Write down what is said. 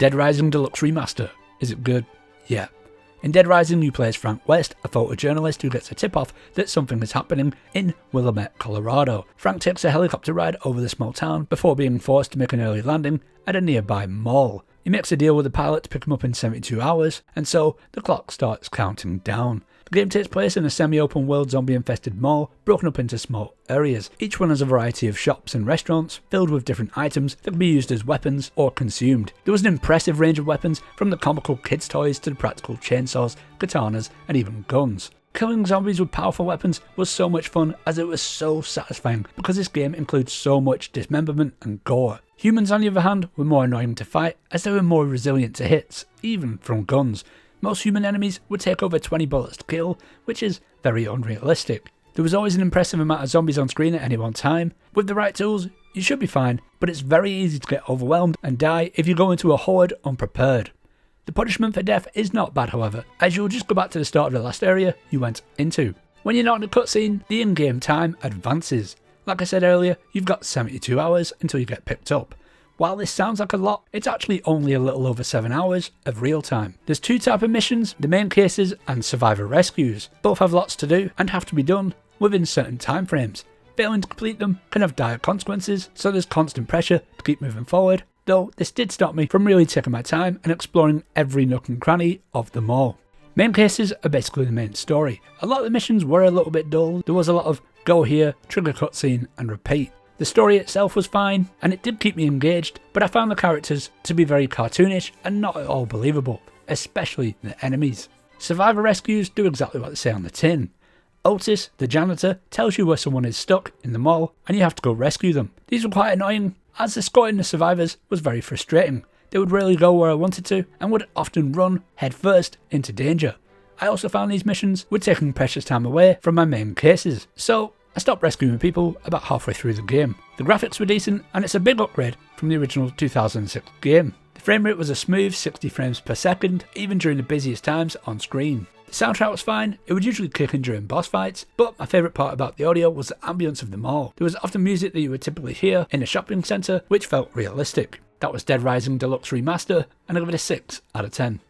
Dead Rising Deluxe Remaster. Is it good? Yeah. In Dead Rising, you play as Frank West, a photojournalist who gets a tip-off that something is happening in Willamette, Colorado. Frank takes a helicopter ride over the small town before being forced to make an early landing at a nearby mall. He makes a deal with the pilot to pick him up in 72 hours, and so the clock starts counting down. The game takes place in a semi-open world zombie-infested mall, broken up into small areas. Each one has a variety of shops and restaurants, filled with different items that can be used as weapons or consumed. There was an impressive range of weapons, from the comical kids' toys to the practical chainsaws, katanas, and even guns. Killing zombies with powerful weapons was so much fun, as it was so satisfying because this game includes so much dismemberment and gore. Humans, on the other hand, were more annoying to fight as they were more resilient to hits, even from guns. Most human enemies would take over 20 bullets to kill, which is very unrealistic. There was always an impressive amount of zombies on screen at any one time. With the right tools, you should be fine, but it's very easy to get overwhelmed and die if you go into a horde unprepared. The punishment for death is not bad, however, as you'll just go back to the start of the last area you went into. When you're not in a cutscene, the in-game time advances. Like I said earlier, you've got 72 hours until you get picked up. While this sounds like a lot, it's actually only a little over 7 hours of real time. There's two types of missions, the main cases and survivor rescues. Both have lots to do and have to be done within certain time frames. Failing to complete them can have dire consequences, so there's constant pressure to keep moving forward, though this did stop me from really taking my time and exploring every nook and cranny of the mall. Main cases are basically the main story. A lot of the missions were a little bit dull. There was a lot of go here, trigger cutscene and repeat. The story itself was fine, and it did keep me engaged, but I found the characters to be very cartoonish and not at all believable, especially the enemies. Survivor rescues do exactly what they say on the tin. Otis, the janitor, tells you where someone is stuck in the mall, and you have to go rescue them. These were quite annoying, as escorting the survivors was very frustrating. They would rarely go where I wanted to, and would often run headfirst into danger. I also found these missions were taking precious time away from my main cases, so I stopped rescuing people about halfway through the game. The graphics were decent, and it's a big upgrade from the original 2006 game. The frame rate was a smooth 60 frames per second, even during the busiest times on screen. The soundtrack was fine, it would usually kick in during boss fights, but my favourite part about the audio was the ambience of the mall. There was often music that you would typically hear in a shopping centre, which felt realistic. That was Dead Rising Deluxe Remaster, and I give it a 6 out of 10.